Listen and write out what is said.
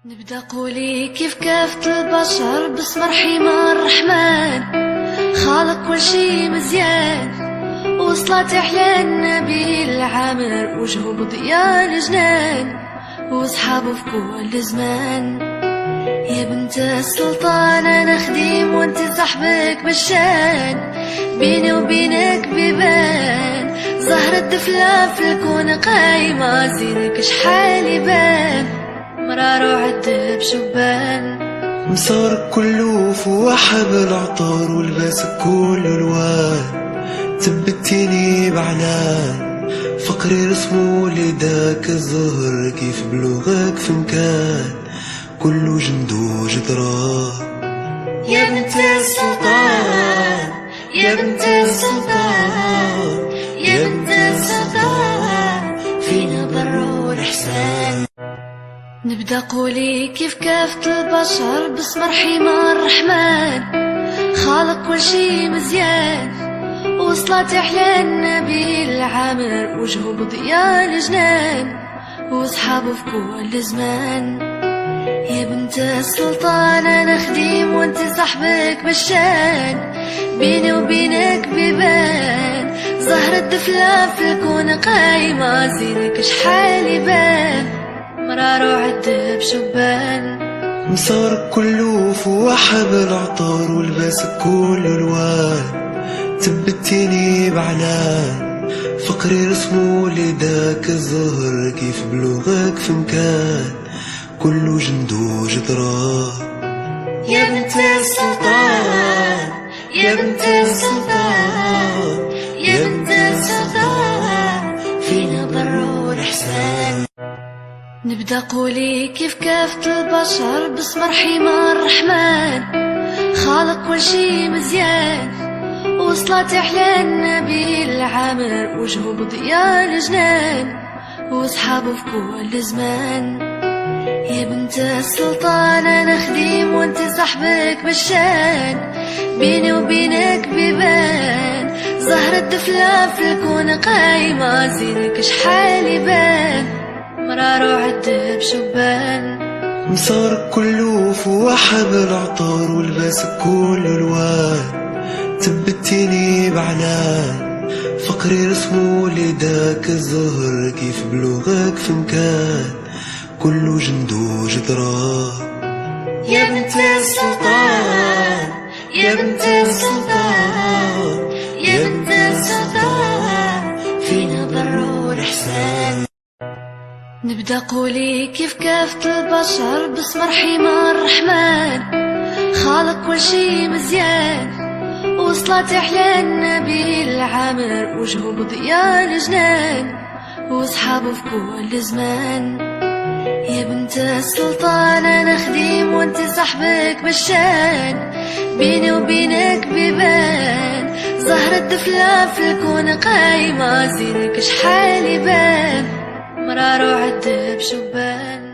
نبدأ قولي كيف كافة البشر باسم رحيم الرحمن خالق كل شي مزيان وصلاة أحلى النبي العامر وجهه بضياء الجنان وصحابه في كل زمان. يا بنت السلطان أنا خديم وانت صاحبك بالشان بيني وبينك بيبان زهرة دفلة في الكون قايمة زينك شحال يبان مرار وعذب شبان مسارك كله فواحة بالعطار ولباسك كله الوان ثبتيني بعنان فقري رسمه لداك الزهر كيف بلغك في مكان كله جند وجدران. يا بنت السلطان يا بنت السلطان يا بنت السلطان فينا بر والإحسان. نبدأ قولي كيف كافة البشر باسم رحيم الرحمن خالق كل شي مزيان وصلاة أحلى النبي العامر وجهه بضياء الجنان وصحابه في كل زمان. يا بنت السلطان أنا خديم وانت صاحبك بالشان بيني وبينك بيبان زهرة دفلة في الكون قايمة زينك شحال يبان مرار وعذب شبان. مسارك كله فواحة بالعطار ولباسك كله الوان ثبتيني بعنان فقري رسمه لداك الزهر كيف بلغك في مكان كله جند وجدران. يا بنت السلطان يا بنت السلطان يا بنت السلطان فينا بر والإحسان. نبدأ قولي كيف كافة البشر باسم رحيم الرحمن خالق كل شي مزيان وصلاة أحلى النبي العامر وجهه بضياء الجنان وصحابه في كل زمان. يا بنت السلطان أنا خديم وانت صاحبك بالشان بيني وبينك بيبان زهرة دفلة في الكون قايمة زينك شحال يبان مرار وعذب شبان. مسارك كله فواحة بالعطار ولباسك كله الوان ثبتيني بعنان فقري رسمه لداك الزهر كيف بلغك في مكان كله جند وجدران. يا بنت السلطان يا بنت السلطان يا بنت السلطان فينا بر والإحسان. نبدأ قولي كيف كافة البشر باسم رحيم الرحمن خالق كل شي مزيان وصلاة أحلى النبي العامر وجهه بضياء الجنان وصحابه في كل زمان. يا بنت السلطان أنا خديم وانت صاحبك بالشان بيني وبينك بيبان زهرة دفلة في الكون قايمة زينك شحال يبان مرار وعذب شبان.